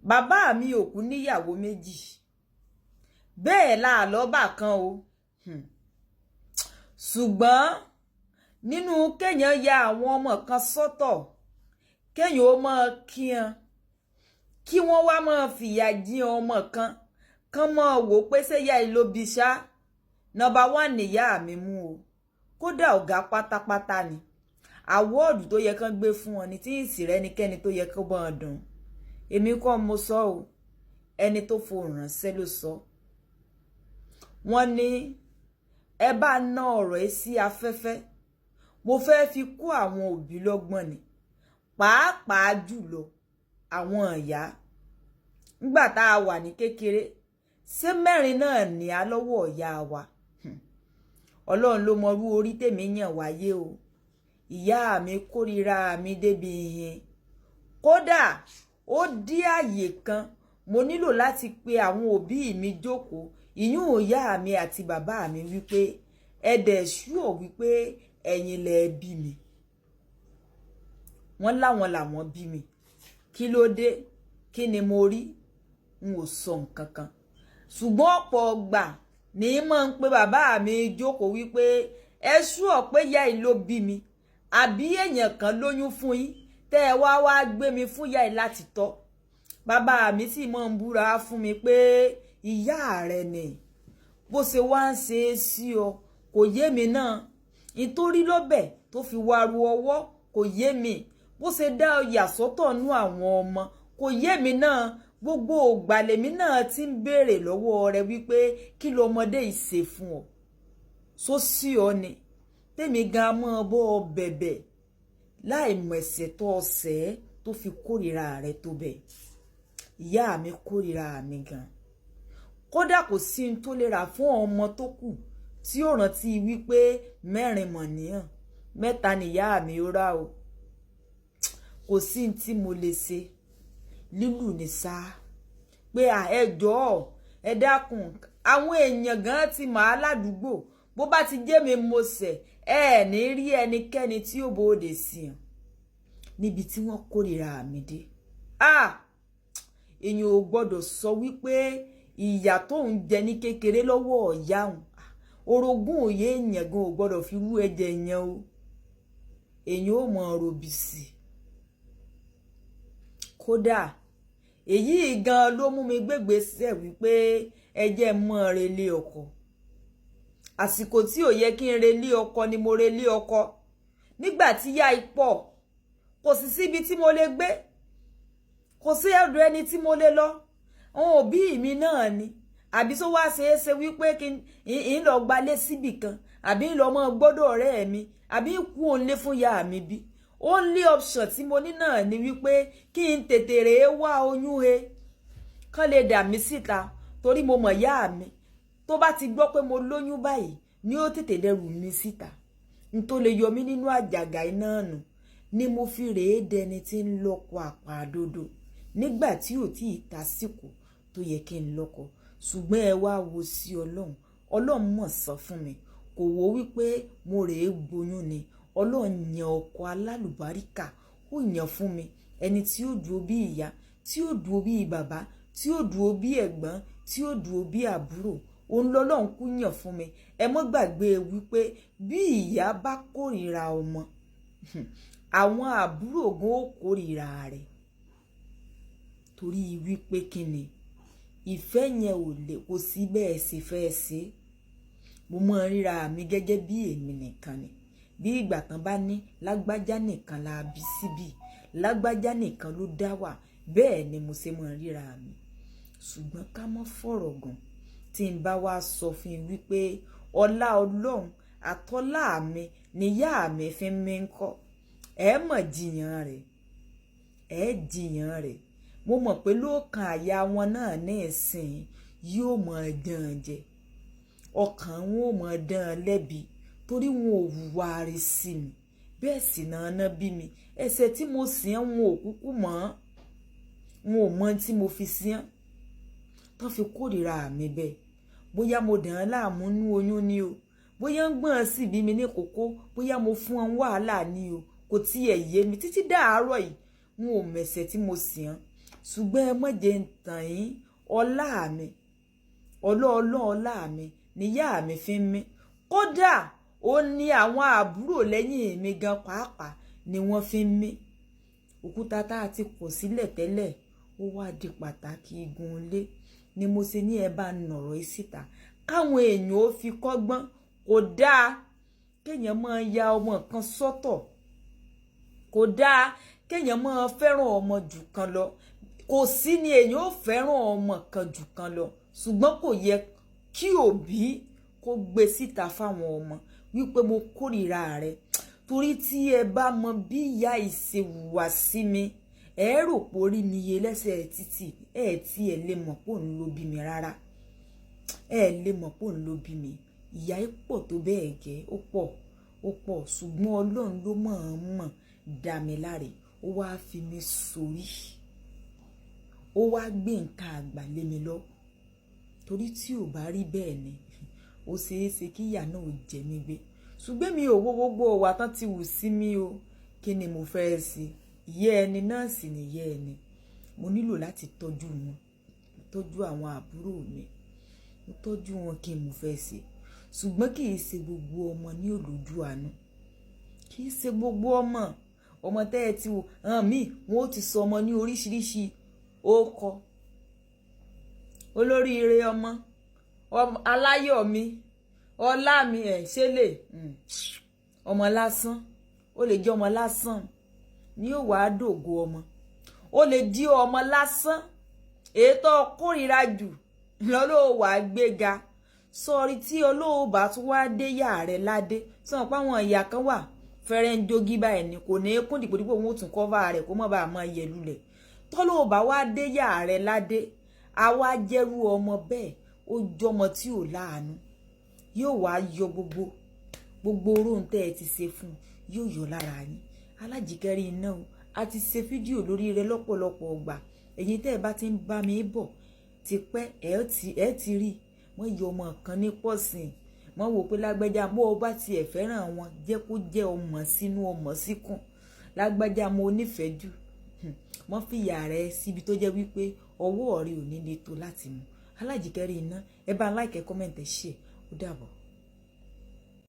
bàbá mi ò kú níyàwó méjì bẹ́ẹ̀ láàlọ́bà kan o ṣùgbọ́n nínú kéèyàn ya àwọn ọmọ kan sọ́tọ̀ kéèyàn ó mọ kíyan kí wọ́n wá máa fìyà jí ọmọ kan kán mọ́ wò pé ṣéyà ìlò bí ṣá nọ́mbà 1 níyà mi mú o kódà ọ̀gá pátápátá ni àwọ́ọ̀dù tó yẹ kán gbé fún wọn ni tí ìsìrẹ́ ẹnikẹ́ni tó yẹ kó bọ́n dùn èmi kọ́ mo sọ o ẹni tó fohùn ránṣẹ́ ló sọ wọ́n ní ẹ bá ná ọ̀rọ̀ ẹ sí afẹ́fẹ́ mo fẹ́ fi kó àwọn òbí lọ́gbọ́n ni pàápàá jùlọ àwọn ìyá nígbà tá a wà ní kékeré ṣé mẹ́rin náà ní á lọ́wọ́ ìyá wa ọlọ́run ló mọrú orí tèmi yàn wáyé o ìyá mi kórìíra mi débi ìhìn kódà ó dí àyè kan mo nílò láti pe àwọn òbí mi jókòó ìyún ìyá mi àti bàbá mi wípé ẹ dẹ̀ ṣúọ̀ wípé ẹ̀yin lẹ bí mi wọ́n láwọn làwọn bí mi kí ló dé kí ni mo rí n ò sọ nǹkan kan ṣùgbọ́n ọ̀pọ̀ ọgbà ní mọ̀ ń pe bàbá mi jókòó wípé ẹ ṣúọ̀ pé ìyá yìí ló bí mi àbí èèyàn kan lóyún fún yín tẹ́ ẹ wá gbé mi fún ìyá yìí láti tọ́ bàbá mi sì mọ̀ ń búra fún mi pé ìyá rẹ̀ ni bó ṣe wá ń ṣe é sí ọ kò yé mi náà nítorí lọ́bẹ̀ tó fi wá ru ọwọ́ kò yé mi bó ṣe dá ọyà sọ́tọ̀ nú àwọn ọmọ kò yé mi náà gbogbo ògbàlèmí náà ti ń béèrè lọ́wọ́ rẹ̀ wípé kí lọmọdé yìí ṣe fún ọ só sí ọ ni tèmi gan mọ́ bọ́ bẹ̀bẹ̀ láì mọ̀ ẹ̀ṣẹ̀ tó ọ̀sẹ̀ tó fi kórìíra rẹ̀ tó bẹ̀ ìyá mi kórìíra mi gan kódà kò sí n tó lè rà fún ọmọ tó kù tí ó rántí wípé mẹ́rin mọ̀ níyàn 3 níyá mi ó rà o kò sí n tí mo lè ṣe lílù ní sáà pé ẹ jọ̀ọ́ ẹ dákun àwọn èèyàn gan ti máa ládùúgbò bó bá ti jẹ́ mi mo ṣẹ̀ ẹ ní rí ẹnikẹ́ni tí ó bòde sí hàn níbi tí wọ́n kórìíra mi dé èèyàn ò gbọ́dọ̀ sọ wípé ìyà tó ń jẹ ní kékeré lọ́wọ́ ìyá òun orogún òye èèyàn gan ò gbọ́dọ̀ fi rú ẹ̀jẹ̀ yẹn o èèyàn ò mọ ròbì sí kódà èyí gan ló mú mi gbégbèsè wípé ẹ jẹ́ mọ́ relé ọkọ àsìkò tí ò yẹ kí n relé ọkọ ni mo relé ọkọ nígbà tí yá ipò kò sì síbi tí mo lè gbé kò sí ọ̀dọ̀ ẹni tí mo lè lọ àwọn òbí mi náà ni àbí tó wá ṣe é ṣe wípé kí n lọ gbalé síbì kan àbí n lọ mọ gbọ́dọ̀ ọ̀rẹ́ mi àbí kú òǹlé fún ya mi bí only option tí mo ní náà ni wípé kí n tètè rèé wá oyún he kán lè dà mí síta torí mo mọ̀ ya mi tó bá ti gbọ́ pé mo lóyún báyìí ni ó tètè dẹrù mi síta n tó lè yọ mí nínú àjàgà iná nù ni mo fi rèé dẹni tí ń lọ́kọ àpàdodo nígbà tí ò tí ì tásìkò tó yẹ kí n lọ́kọ ṣùgbọ́n ẹ wá wo sí ọlọ́run mọ̀ sọ fún mi kò wò wípé mo rèé gboyún ni ọlọ́run yan ọkọ alálùbáríkà ó yàn fún mi ẹni tí ó dúró bí ìyá tí ó dúró bí bàbá tí ó dúró bí ẹ̀gbọ́n tí ó dúró bí àbúrò òun lọ́lọ́run kú yàn fún mi ẹ mọ́ gbàgbé wípé bí ìyá bá kórìíra ọmọ àwọn àbúrò gan ó kórìíra rẹ̀ torí wípé kíni ìfẹ́ yẹn ò lè kó sí bẹ́ẹ̀ sì fẹ́ ṣe mo mọ̀ ríra mi gẹ́gẹ́ bí èmi nìkan ni bí ìgbà kan bá ní lágbájá nìkan la bí síbí lágbájá nìkan ló dá wà bẹ́ẹ̀ ni mo ṣe mọ̀ ríra mi ṣùgbọ́n ká mọ́ fọ̀rọ̀ gùn tí n bá wá sọ fún yín wípé ọlá ọlọ́run àtọ́lá mi níyà mi fi mí ń kọ́ ẹ mọ̀ jiyàn rẹ̀ mo mọ̀ pé lóòkan àyà wọn náà ní ìsìn yóò mọ̀ dán jẹ ọkàn wọn ò mọ̀ dán lẹ́bi torí wọn ò hùwà rẹ̀ sí mi bẹ́ẹ̀ sì náà ná bí mi ẹ̀ṣẹ̀ tí mo sìn wọn ò kúkú mọ̀ wọn ò mọ̀ tí mo fi sìn tán fi kórìíra mi bẹ́ẹ̀ bóyá mo dàn án láàmú nú oyún ni o bóyá ń gbọ́n sí bí mi ní kókó bóyá mo fún wọn wàhálà ni o kò tiẹ̀ yé mi títí dàárọ̀ yìí wọn ò mẹ̀ṣẹ̀ tí mo sìn ṣùgbọ́n ẹ má jẹ́ ń tàn yín, ọlá mi ọlá mi níyà mi fi ń mí, kódà ó ní àwọn àbúrò lẹ́yìn mi gan pàápàá ni wọ́n fi ń mí. Òkúta tá a ti kọ̀ sílẹ̀ tẹ́lẹ̀ ó wá di pàtàkì igun ilé ni mo ṣe ní ẹ bá nọ̀rọ̀ yìí síta káwọn èèyàn ó fi kọ́gbọ́n. Kò dáa kéèyàn máa ya ọmọ kan sọ́tọ̀, kò dáa kéèyàn máa fẹ́ràn ọmọ jù kan lọ. Kò sí ni èèyàn ó fẹ́ràn ọmọ kan jù kan lọ, ṣùgbọ́n kò yẹ kí òbí kó gbé síta fáwọn ọmọ wípé mo kórìíra rẹ. Torí tí ẹ bá mọ bí ìyá ìṣe hùwà sí mi, ẹ rò pé orí mi yé lẹ́sẹ̀ títì, ẹ tí ẹ lè mọ̀ pé òun ló bí mi rárá. Ẹ lè mọ̀ pé òun ló bí mi. Ìyà yìí pọ̀ tó bẹ́ẹ̀ gẹ́, ó pọ̀, ṣùgbọ́n Ọlọ́run ló mọ̀ dá mi láre. Ó wá fi mi sórí, ó wá gbé nǹkan àgbà lé mi lọ. Torí tí ò bá rí bẹ́ẹ̀ ni ó ṣeéṣe kí ìyà náà ò jẹ mí gbé. Ṣùgbọ́n mi ò wo gbogbo ọ̀wà tán ti wù sí mi o. Kí ni mo fẹ́ ṣe? Ìyá ẹni náà sì ni ìyá ẹni. Mo nílò láti tọ́jú wọn, tọ́jú àwọn àbúrò mi, mo tọ́jú wọn. Kí n mo fẹ́ ṣe? Ṣùgbọ́n kì í ṣe gbogbo ọmọ ní olójú àánú, kì í ṣe gbogbo ọmọ tẹ́ ẹ ti wò hàn mí. Wọn ó ti sọ ọmọ ní oríṣiríṣi orúkọ. Olóríire ọmọ, aláyọ̀ mi, ọlá mi, ẹ̀ ṣe lè ọmọ lásán. Ó lè jẹ́ ọmọ lásán ni yóò wá dògo ọmọ. Ó lè jí ọmọ lásán ètò kórìíra jù lọ́lọ́ wà gbéga. Sọ̀rí tí olóòbá tún wá dé yà rẹ̀ ládé. Sọ̀rọ̀ pé àwọn ìyá kan wà fẹ́rẹ́ ń jogi báyìí ni kò ní kún dìpòdìpò wọn ò tún kọ́fà rẹ̀ kó má bàa máa yẹ lulẹ̀. Tọ́lóòbá wá dé yà rẹ̀ ládé, a wá jẹ́rú ọmọ bẹ́ẹ̀, ó jọmọ tí ò láàánú. Yóò wá yọ gbogbo oró tẹ́ ẹ ti ṣe fún, yóò yọ lára yín. Alájíkẹ́rí iná o, a ti ṣe fídíò lórí rẹ̀ lọ́pọ̀lọpọ̀ ọgbà. Ẹ̀yin tẹ́ ẹ bá ti ń bá mi bọ̀ ti pẹ́ ẹ ti rí wọ́n yọ ọmọ kan ní pọ̀sìn. Wọ́n wò pé lágbájá bó o bá tiẹ̀ fẹ́ràn wọn jẹ́ kó jẹ́ ọmọ sínú ọmọ síkùn. Lágbájá mo nífẹ̀ẹ́ jù. Wọ́n fìyà rẹ̀ síbi tó jẹ́ wípé ọwọ́ rẹ̀ ò ní le tó láti mú. Alájíkẹ́rí iná, ẹ bá like, comment, share. Ó dàbọ̀.